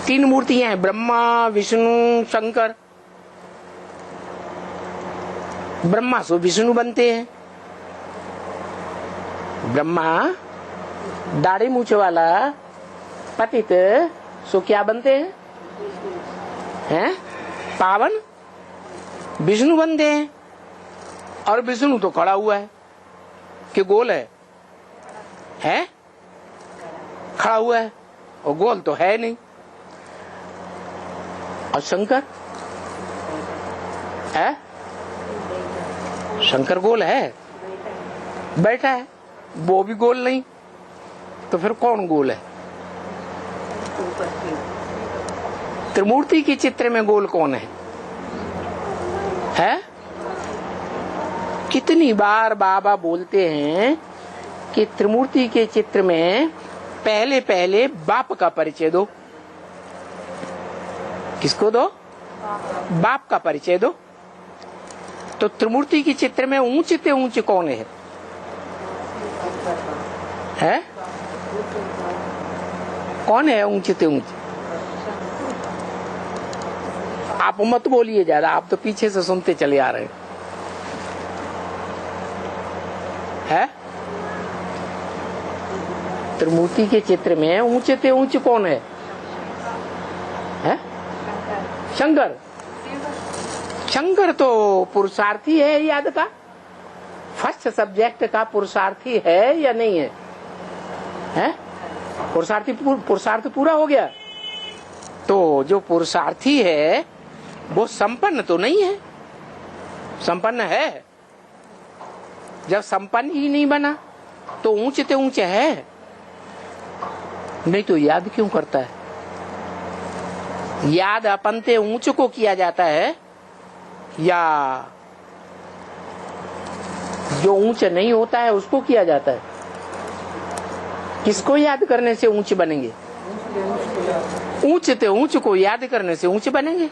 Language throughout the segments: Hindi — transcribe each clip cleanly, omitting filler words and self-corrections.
तीन मूर्तियां हैं, ब्रह्मा विष्णु शंकर। ब्रह्मा सो विष्णु बनते हैं। ब्रह्मा दाढ़ी मूछ वाला पतित सो क्या बनते हैं? हैं? पावन विष्णु बनते हैं। और विष्णु तो खड़ा हुआ है कि गोल है? हैं? खड़ा हुआ है और गोल तो है नहीं। और शंकर है? शंकर गोल है, बैठा है, वो भी गोल नहीं, तो फिर कौन गोल है? त्रिमूर्ति के चित्र में गोल कौन है? है? कितनी बार बाबा बोलते हैं कि त्रिमूर्ति के चित्र में पहले पहले बाप का परिचय दो। किसको दो? बाप का परिचय दो। तो त्रिमूर्ति के चित्र में ऊंचे से ऊंचे कौन है? है? कौन है ऊंचे से ऊंचे? आप मत बोलिए ज्यादा, आप तो पीछे से सुनते चले आ रहे हैं। त्रिमूर्ति के चित्र में ऊंचे से ऊंचे कौन है? शंकर। शंकर तो पुरुषार्थी है याद का, फर्स्ट सब्जेक्ट का पुरुषार्थी है या नहीं है? हैं? पुरुषार्थ पूरा हो गया। तो जो पुरुषार्थी है वो संपन्न तो नहीं है। संपन्न है? जब संपन्न ही नहीं बना तो ऊंचे ते ऊंचे है, नहीं तो याद क्यों करता है? याद अपन ते ऊंच को किया जाता है या जो ऊंच नहीं होता है उसको किया जाता है? किसको याद करने से ऊंच बनेंगे? ऊंच ते ऊंच को याद करने से ऊंच बनेंगे।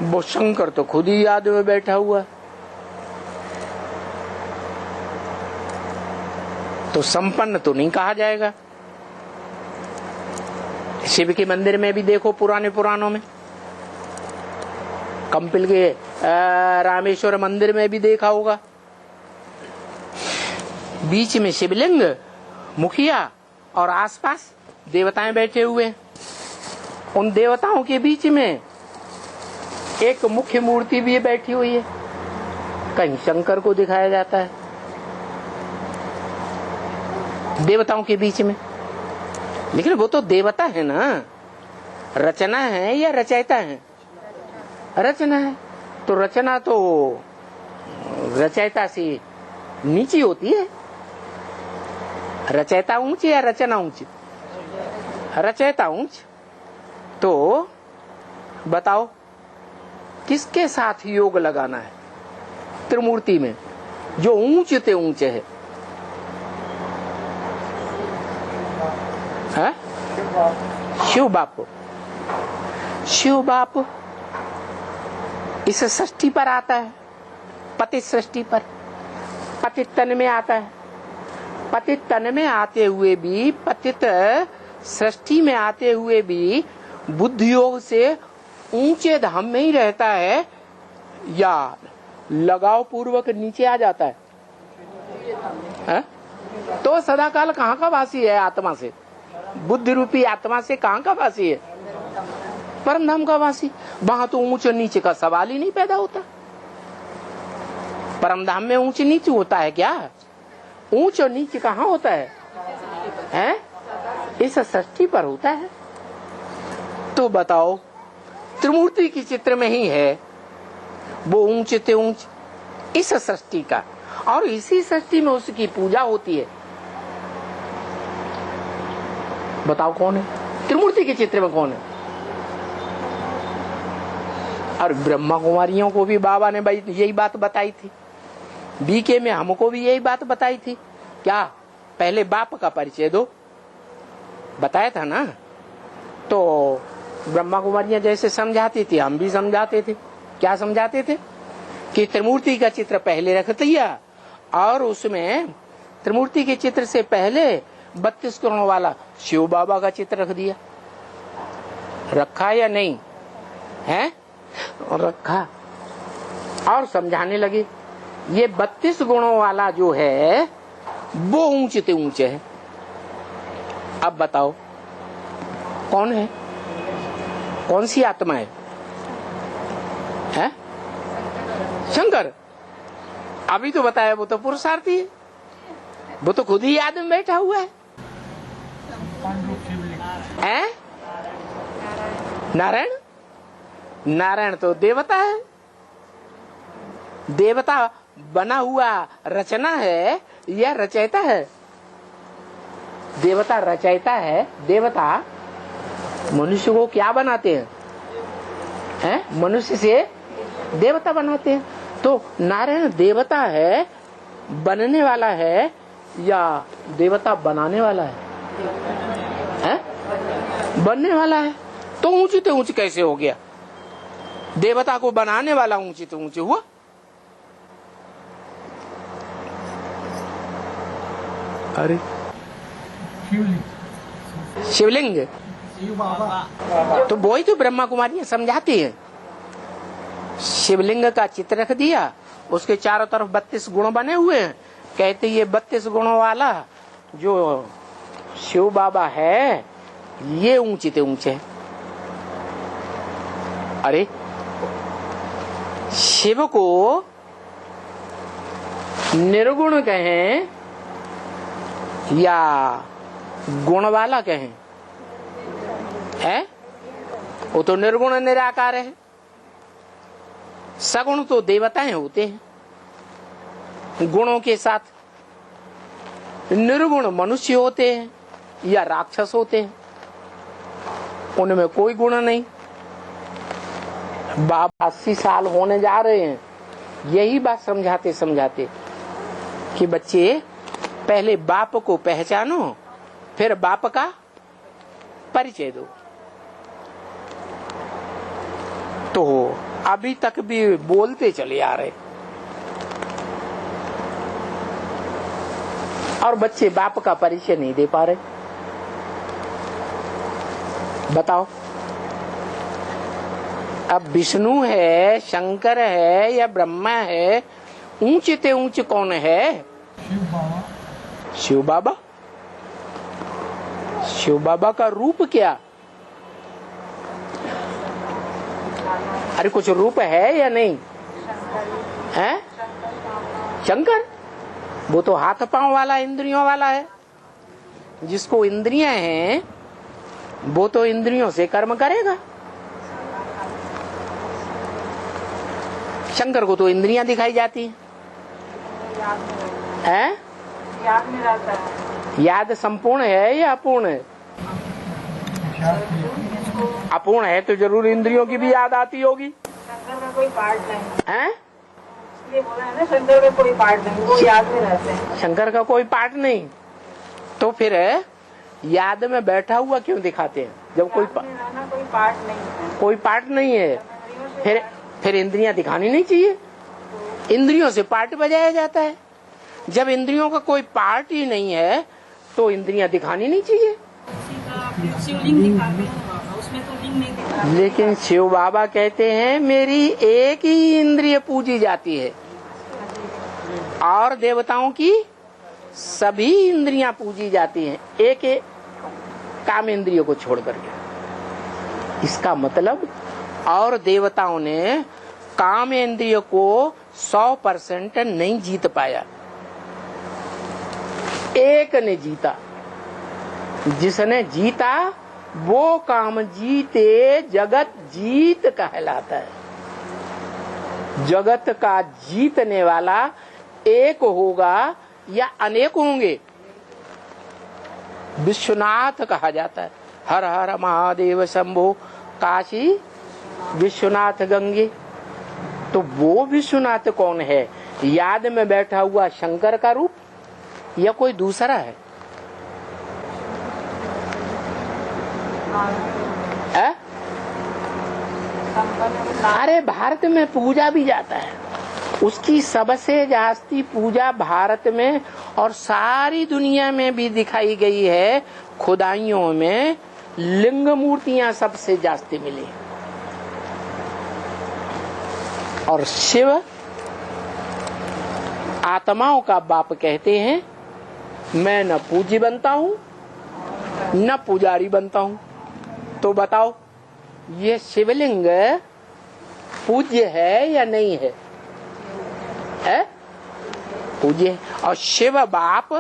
वो शंकर तो खुद ही याद में बैठा हुआ, तो संपन्न तो नहीं कहा जाएगा। शिव के मंदिर में भी देखो, पुरानों में, कंपिल के रामेश्वर मंदिर में भी देखा होगा, बीच में शिवलिंग, मुखिया और आसपास देवताएं बैठे हुए। उन देवताओं के बीच में एक मुख्य मूर्ति भी बैठी हुई है। कहीं शंकर को दिखाया जाता है देवताओं के बीच में, लेकिन वो तो देवता है ना, रचना है या रचयिता है? रचना है, तो रचना तो रचयिता से नीची होती है। रचयिता ऊंची या रचना ऊंची? रचयिता ऊंच। तो बताओ किसके साथ योग लगाना है त्रिमूर्ति में जो ऊंचे ते ऊंचे है? शिव बाप। शिव बाप इस सृष्टि पर आता है, पतित सृष्टि पर, पतित तन में आता है। पतित तन में आते हुए भी, पतित सृष्टि में आते हुए भी बुद्धि योग से ऊंचे धाम में ही रहता है या लगाव पूर्वक नीचे आ जाता है? तो सदाकाल कहाँ का वासी है? आत्मा से, बुद्धि रूपी आत्मा से कहाँ का वासी है? परम धाम का वासी। वहां तो ऊंच नीचे का सवाल ही नहीं पैदा होता। परम धाम में ऊंच नीचे होता है क्या? ऊंच और नीचे कहाँ होता है? हैं? इस सृष्टि पर होता है। तो बताओ त्रिमूर्ति की चित्र में ही है वो ऊंचे ते ऊंच इस सृष्टि का, और इसी सृष्टि में उसकी पूजा होती है। बताओ कौन है? त्रिमूर्ति के चित्र में कौन है? और ब्रह्मा कुमारियों को भी बाबा ने यही बात बताई थी, बीके में हमको भी यही बात बताई थी। क्या? पहले बाप का परिचय दो, बताया था ना। तो ब्रह्मा कुमारियां जैसे समझाती थी हम भी समझाते थे। क्या समझाते थे? कि त्रिमूर्ति का चित्र पहले रख दिया और उसमें त्रिमूर्ति के चित्र से पहले 32 करोड़ वाला शिव बाबा का चित्र रख दिया। रखा या नहीं है? रखा। और समझाने लगे ये 32 गुणों वाला जो है वो ऊंचे से ऊंचे है। अब बताओ कौन है, कौन सी आत्मा है? हैं? शंकर। अभी तो बताया वो तो पुरुषार्थी है, वो तो खुद ही याद में बैठा हुआ है। हैं? नारायण? नारायण तो देवता है, देवता बना हुआ रचना है या रचयिता है? देवता रचयिता है। देवता मनुष्य को क्या बनाते हैं? हैं? मनुष्य से देवता बनाते हैं। तो नारायण देवता है, बनने वाला है या देवता बनाने वाला है? हैं? बनने वाला है। तो ऊंची तो ऊंची कैसे हो गया? देवता को बनाने वाला ऊंची तो ऊंची हुआ। अरे शिवलिंग तो वही तो ब्रह्मा कुमारी समझाती है। शिवलिंग का चित्र रख दिया, उसके चारों तरफ 32 गुण बने हुए हैं। कहते ये 32 गुणों वाला जो शिव बाबा है ये ऊंचे ते ऊंचे है। अरे शिव को निर्गुण कहें या गुण वाला कहें? है? वो तो निर्गुण निराकार है। सगुण तो देवताएं होते हैं, गुणों के साथ निर्गुण मनुष्य होते हैं या राक्षस होते हैं, उनमें कोई गुण नहीं। बाबा 80 साल होने जा रहे हैं, यही बात समझाते समझाते कि बच्चे पहले बाप को पहचानो, फिर बाप का परिचय दो। तो अभी तक भी बोलते चले आ रहे और बच्चे बाप का परिचय नहीं दे पा रहे। बताओ अब विष्णु है, शंकर है या ब्रह्मा है, ऊंचे ते ऊंचे कौन है? शिव बाबा। शिव बाबा का रूप क्या? अरे कुछ रूप है या नहीं है? शंकर वो तो हाथ पांव वाला, इंद्रियों वाला है। जिसको इंद्रियां हैं वो तो इंद्रियों से कर्म करेगा। शंकर को तो इंद्रियां दिखाई जाती हैं। याद में रहता है। याद संपूर्ण है या अपूर्ण है? अपूर्ण है तो जरूर इंद्रियों की भी याद आती होगी। शंकर का कोई पार्ट नहीं है? ये बोला है ना, शंकर का कोई पार्ट नहीं, वो याद में रहते हैं। शंकर का कोई पार्ट नहीं तो फिर याद में बैठा हुआ क्यों दिखाते हैं? जब कोई पार्ट नहीं है, कोई पार्ट नहीं है फिर इंद्रियां दिखानी नहीं चाहिए। इंद्रियों से पार्ट बजाया जाता है। जब इंद्रियों का कोई पार्ट ही नहीं है तो इंद्रियां दिखानी नहीं चाहिए। शिवलिंग दिखाते हैं, उसमें तो लिंग नहीं दिखाते। लेकिन शिव बाबा कहते हैं मेरी एक ही इंद्रिय पूजी जाती है और देवताओं की सभी इंद्रियां पूजी जाती हैं, एक एक काम इंद्रियों को छोड़ करके। इसका मतलब और देवताओं ने काम इंद्रिय को 100% नहीं जीत पाया, एक ने जीता। जिसने जीता वो काम जीते जगत जीत कहलाता है। जगत का जीतने वाला एक होगा या अनेक होंगे? विश्वनाथ कहा जाता है। हर हर महादेव शंभो काशी विश्वनाथ गंगे। तो वो विश्वनाथ कौन है? याद में बैठा हुआ शंकर का रूप या कोई दूसरा है? अरे भारत में पूजा भी जाता है, उसकी सबसे जास्ती पूजा भारत में और सारी दुनिया में भी दिखाई गई है। खुदाइयों में लिंग मूर्तियां सबसे जास्ती मिली। और शिव आत्माओं का बाप कहते हैं, मैं न पूज्य बनता हूं न पुजारी बनता हूं। तो बताओ ये शिवलिंग पूज्य है या नहीं है? है? पूज्य है। और शिव बाप,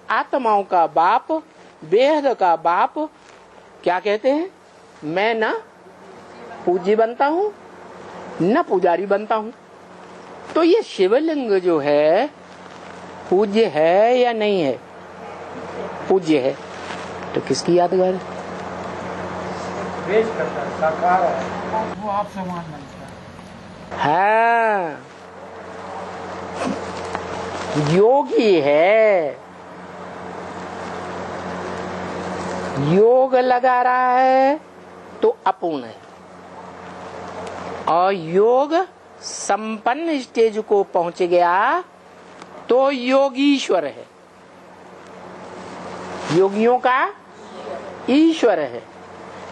आत्माओं का बाप, बेहद का बाप क्या कहते हैं? मैं न पूज्य बनता हूं न पुजारी बनता हूं। तो ये शिवलिंग जो है पूज्य है या नहीं है? पूज्य है। तो किसकी यादगार है? साकार है, वो आप समान बनता है। हाँ, योगी है, योग लगा रहा है तो अपूर्ण है। और योग संपन्न स्टेज को पहुंच गया तो योगीश्वर है, योगियों का ईश्वर है,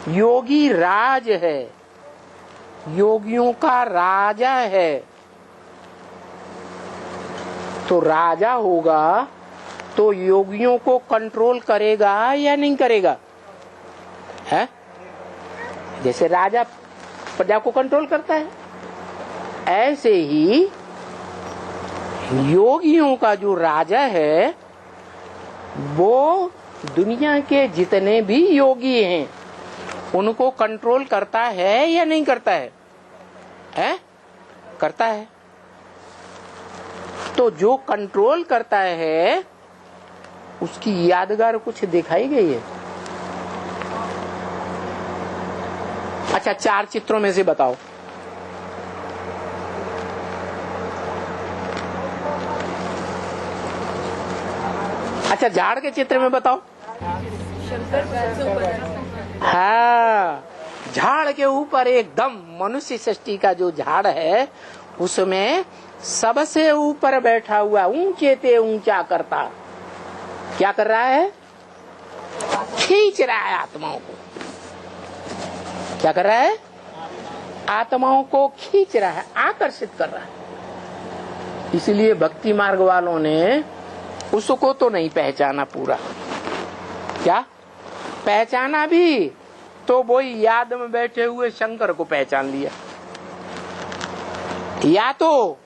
योगी राज है, योगियों का राजा है। तो राजा होगा तो योगियों को कंट्रोल करेगा या नहीं करेगा? है? जैसे राजा प्रजा को कंट्रोल करता है, ऐसे ही योगियों का जो राजा है वो दुनिया के जितने भी योगी हैं उनको कंट्रोल करता है या नहीं करता है? है? करता है। तो जो कंट्रोल करता है उसकी यादगार कुछ दिखाई गई है? अच्छा, 4 चित्रों में से बताओ। अच्छा, झाड़ के चित्र में बताओ। हाँ, झाड़ के ऊपर एकदम मनुष्य सृष्टि का जो झाड़ है उसमें सबसे ऊपर बैठा हुआ ऊंचे ते ऊंचा करता क्या कर रहा है? खींच रहा है आत्माओं को। क्या कर रहा है? आत्माओं को खींच रहा है, आकर्षित कर रहा है। इसलिए भक्ति मार्ग वालों ने उसको तो नहीं पहचाना पूरा। क्या पहचाना भी तो वही याद में बैठे हुए शंकर को पहचान लिया, या तो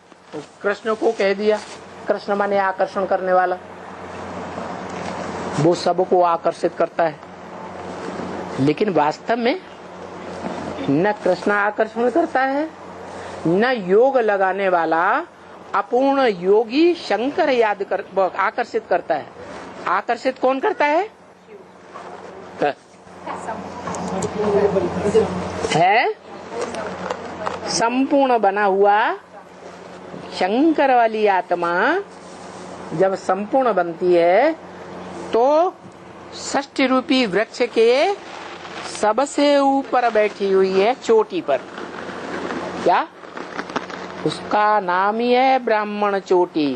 कृष्ण को कह दिया। कृष्ण माने आकर्षण करने वाला, वो सबको आकर्षित करता है। लेकिन वास्तव में न कृष्ण आकर्षण करता है न योग लगाने वाला अपूर्ण योगी शंकर आकर्षित करता है। आकर्षित कौन करता है? है संपूर्ण बना हुआ शंकर वाली आत्मा जब संपूर्ण बनती है तो षष्ठी रूपी वृक्ष के सबसे ऊपर बैठी हुई है चोटी पर। क्या? उसका नाम ही है ब्राह्मण चोटी।